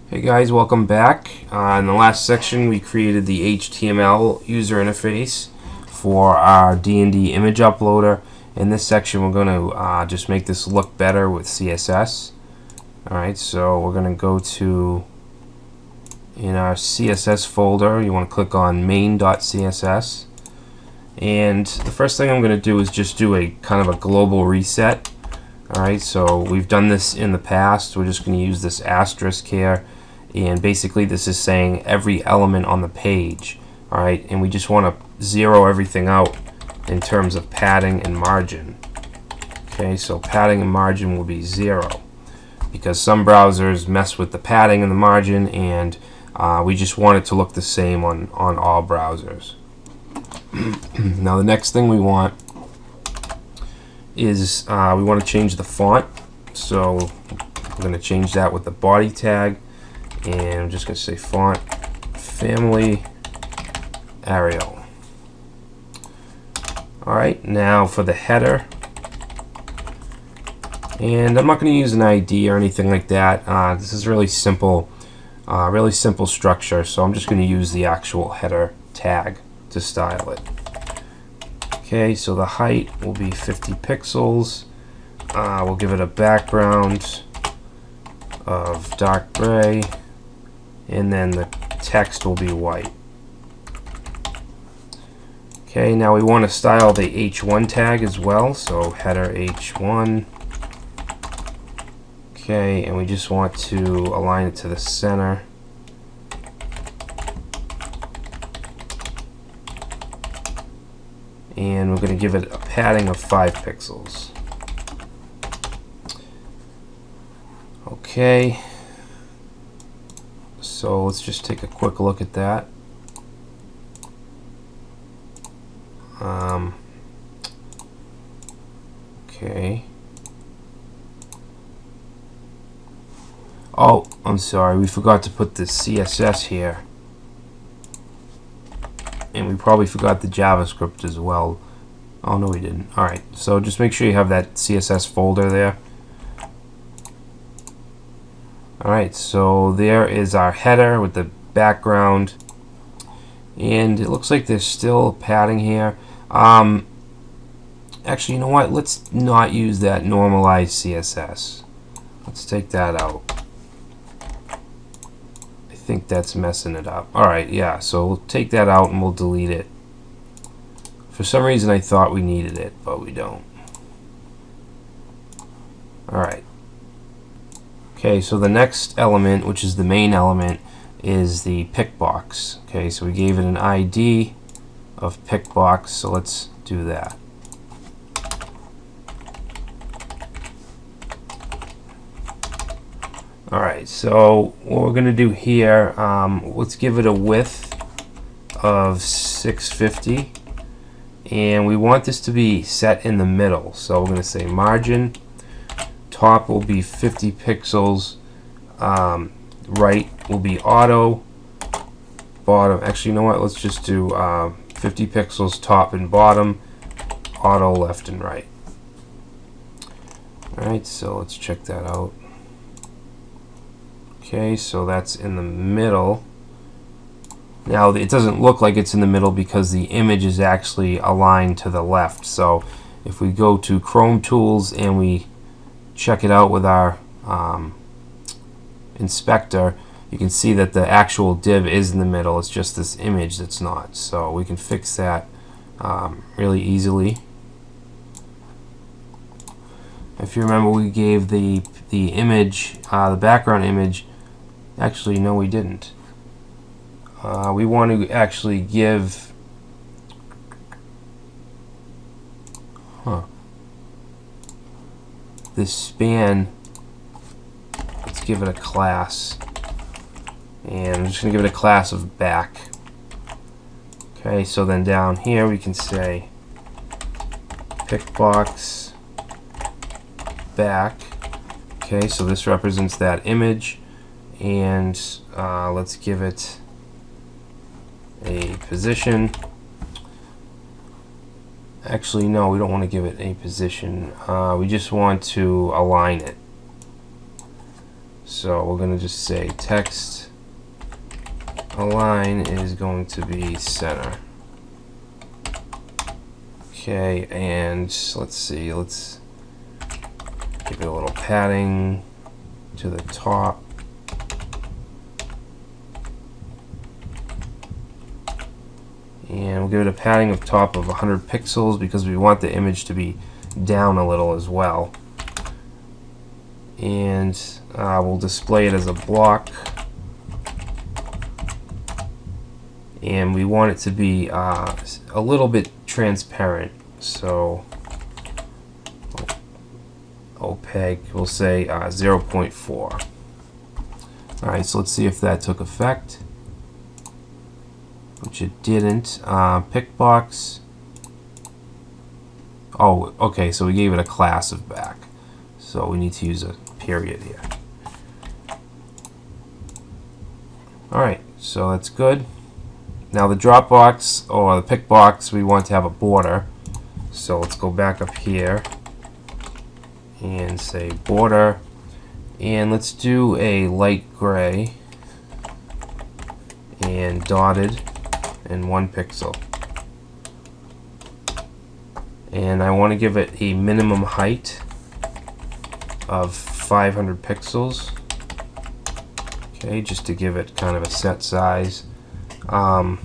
Hey guys, welcome back. In the last section we created the HTML user interface for our D&D image uploader. In this section we're going to just make this look better with CSS. Alright, so we're going to go to, in our CSS folder, you want to click on main.css, and the first thing I'm going to do is just do a kind of a global reset. Alright, so we've done this in the past. We're just going to use this asterisk here, and basically this is saying every element on the page. Alright, and we just want to zero everything out in terms of padding and margin. Okay, so padding and margin will be 0 because some browsers mess with the padding and the margin, and we just want it to look the same on all browsers. Now the next thing we want is we want to change the font, so we're going to change that with the body tag, and I'm just going to say font family Arial. Alright, now for the header, and I'm not going to use an ID or anything like that. This is really simple structure, so I'm just going to use the actual header tag to style it. Okay, so the height will be 50 pixels. We'll give it a background of dark gray, and then the text will be white. Okay, now we want to style the H1 tag as well, so header H1. Okay, and we just want to align it to the center. And we're going to give it a padding of 5 pixels. Okay, so let's just take a quick look at that. Okay. Oh, I'm sorry, we forgot to put the CSS here. And we probably forgot the JavaScript as well. Oh no, we didn't. Alright, so just make sure you have that CSS folder there. Alright, so there is our header with the background, and it looks like there's still padding here. Actually, you know what? Let's not use that normalized CSS. Let's take that out. I think that's messing it up. Alright, yeah, so we'll take that out and we'll delete it. For some reason I thought we needed it, but we don't. Alright. Okay, so the next element, which is the main element, is the Picbox. Okay, so we gave it an ID of Picbox, so let's do that. Alright, so what we're going to do here, let's give it a width of 650, and we want this to be set in the middle, so we're going to say margin, top will be 50 pixels, right will be auto, bottom, actually you know what, let's just do 50 pixels top and bottom, auto left and right. Alright, so let's check that out. Okay, so that's in the middle. Now it doesn't look like it's in the middle because the image is actually aligned to the left. So if we go to Chrome Tools and we check it out with our inspector, you can see that the actual div is in the middle. It's just this image that's not. So we can fix that really easily. If you remember, we gave the image, the background image. Actually, no, we didn't. We want to actually give this span. Let's give it a class, and I'm just going to give it a class of back. Okay, so then down here we can say Picbox back. Okay, so this represents that image, and let's give it a position. Actually, no, we don't want to give it a position. We just want to align it. So we're going to just say text align is going to be center. Okay, and let's see, let's give it a little padding to the top. And we'll give it a padding of top of 100 pixels because we want the image to be down a little as well. And we'll display it as a block. And we want it to be a little bit transparent. So opaque, we'll say 0.4. Alright, so let's see if that took effect. Which it didn't. Picbox. Oh, okay, so we gave it a class of back. So we need to use a period here. Alright, so that's good. Now the Dropbox, or the Picbox, we want to have a border. So let's go back up here and say border. And let's do a light gray and dotted and 1 pixel. And I want to give it a minimum height of 500 pixels. Okay, just to give it kind of a set size. And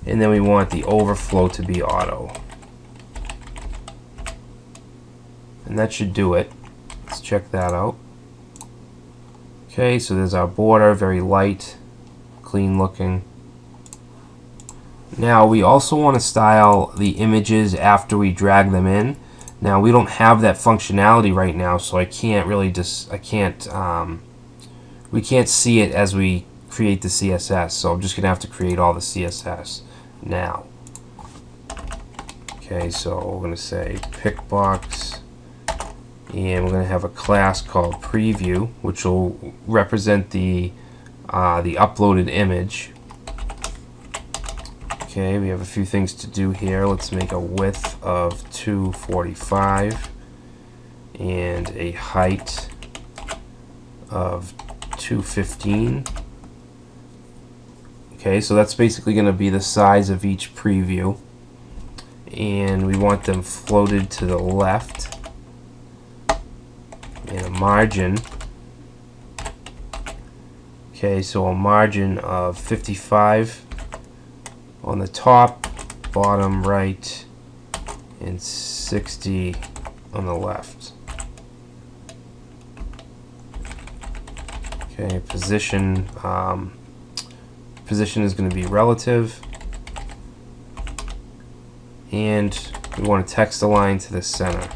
then we want the overflow to be auto. And that should do it. Let's check that out. Okay, so there's our border, very light, clean looking. Now we also want to style the images after we drag them in. Now we don't have that functionality right now, so I can't really we can't see it as we create the CSS, so I'm just gonna have to create all the CSS now. Okay, so we're gonna say Picbox, and we're gonna have a class called preview, which will represent the uploaded image. Okay, we have a few things to do here. Let's make a width of 245 and a height of 215. Okay, so that's basically going to be the size of each preview, and we want them floated to the left, and a margin. Okay, so a margin of 55 on the top, bottom right, and 60 on the left. Okay, position is going to be relative, and we want to text align to the center.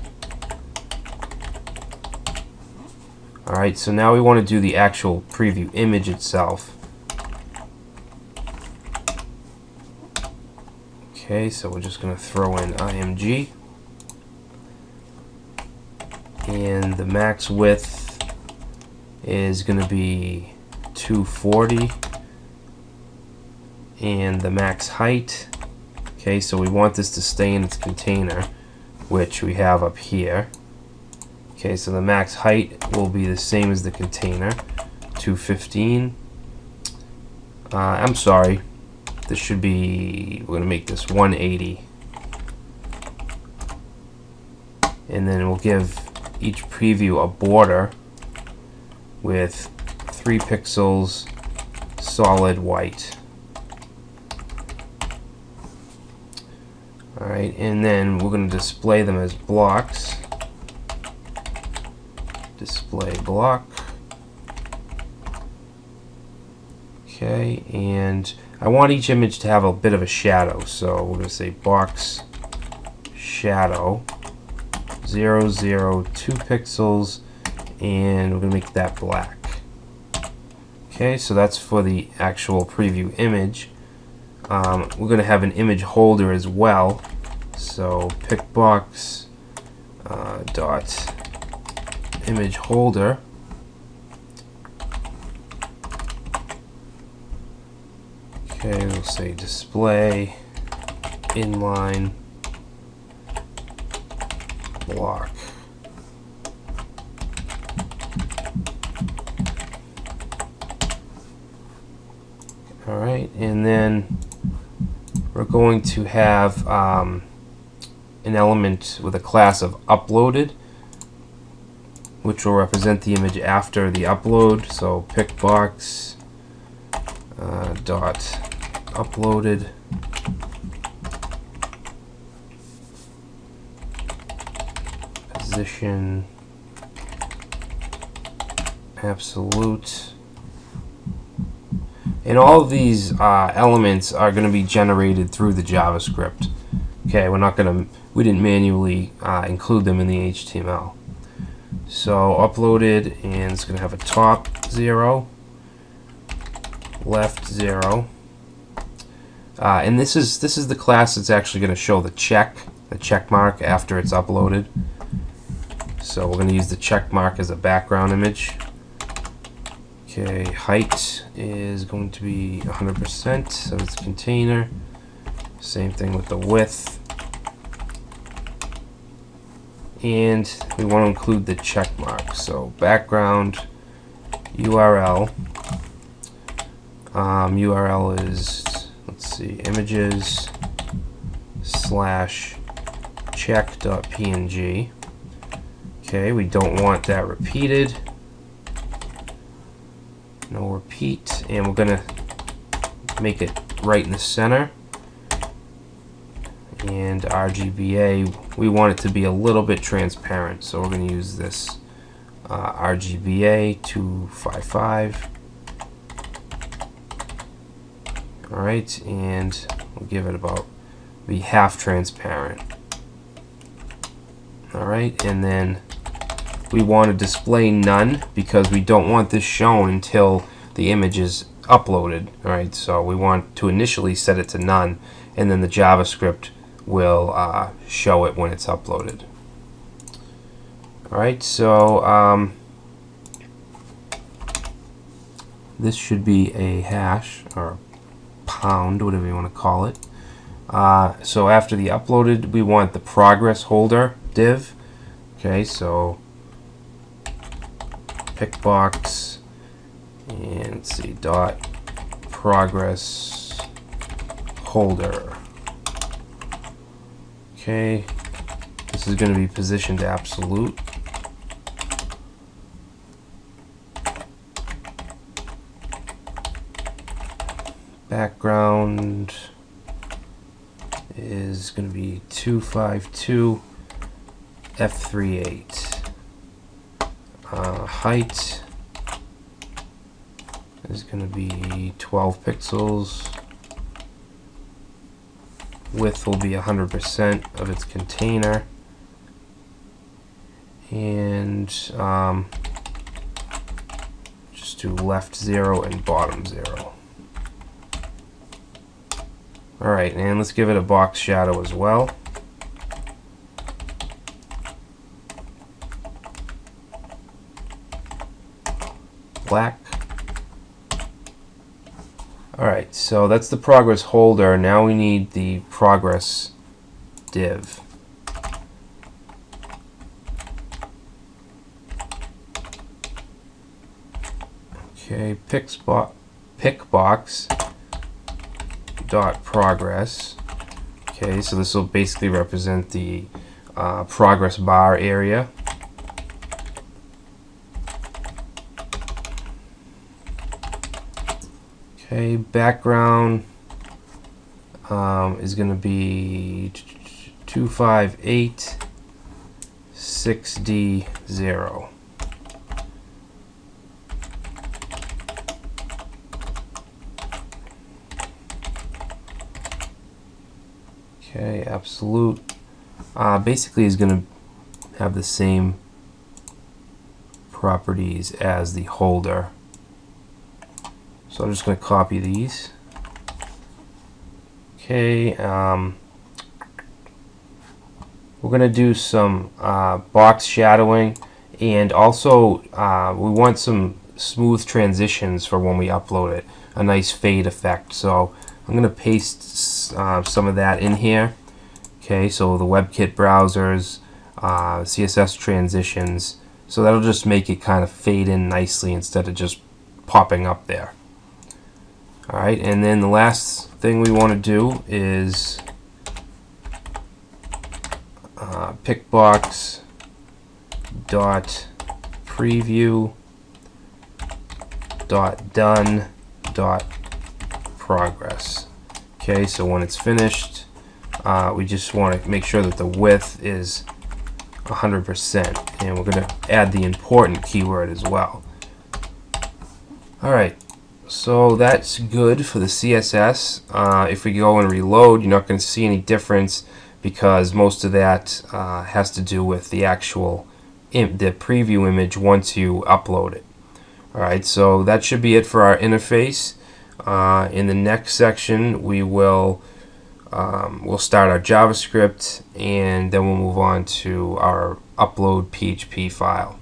Alright, so now we want to do the actual preview image itself. Okay, so we're just going to throw in IMG, and the max width is going to be 240, and the max height. Okay, so we want this to stay in its container, which we have up here. Okay, so the max height will be the same as the container, 215. I'm sorry. This should be, we're going to make this 180. And then we'll give each preview a border with 3 pixels solid white. Alright, and then we're going to display them as blocks. Display block. Okay, and I want each image to have a bit of a shadow, so we're going to say box shadow 002 pixels, and we're going to make that black. Okay, so that's for the actual preview image. We're going to have an image holder as well, so Picbox dot image holder. Okay, we'll say display inline block. Alright, and then we're going to have an element with a class of uploaded, which will represent the image after the upload. So Picbox dot uploaded position absolute. And all of these elements are going to be generated through the JavaScript. Okay, we didn't manually include them in the HTML. So uploaded, and it's going to have a top 0, left 0, and this is the class that's actually going to show the check mark after it's uploaded. So we're going to use the check mark as a background image. Okay, height is going to be 100%, so it's container. Same thing with the width. And we want to include the check mark. So background URL. URL is, let's see, images / check.png. Okay, we don't want that repeated. No repeat, and we're going to make it right in the center. And RGBA, we want it to be a little bit transparent, so we're going to use this RGBA 255. Alright, and we'll give it about be half transparent. Alright, and then we want to display none because we don't want this shown until the image is uploaded. Alright, so we want to initially set it to none, and then the JavaScript will show it when it's uploaded. Alright, so this should be a hash or pound, whatever you want to call it. So after the uploaded, we want the progress holder div. Okay, so Picbox, and let's see, dot progress holder. Okay, this is going to be positioned absolute. Background is going to be 252 F38. Height is going to be 12 pixels. Width will be 100% of its container. And just do left 0 and bottom 0. Alright, and let's give it a box shadow as well. Black. Alright, so that's the progress holder. Now we need the progress div. Okay, Picbox dot progress. Okay, so this will basically represent the progress bar area. Okay, background is going to be 258 6D0. Okay, absolute basically is going to have the same properties as the holder. So I'm just going to copy these. Okay, we're going to do some box shadowing, and also we want some smooth transitions for when we upload it, a nice fade effect. So I'm going to paste some of that in here. Okay, so the WebKit browsers, CSS transitions, so that'll just make it kind of fade in nicely instead of just popping up there. Alright, and then the last thing we want to do is Picbox dot preview dot done dot progress. Okay, so when it's finished, we just want to make sure that the width is 100%, and we're going to add the important keyword as well. Alright, so that's good for the CSS. If we go and reload, you're not going to see any difference because most of that has to do with the actual the preview image once you upload it. Alright, so that should be it for our interface. In the next section we will we'll start our JavaScript, and then we'll move on to our upload PHP file.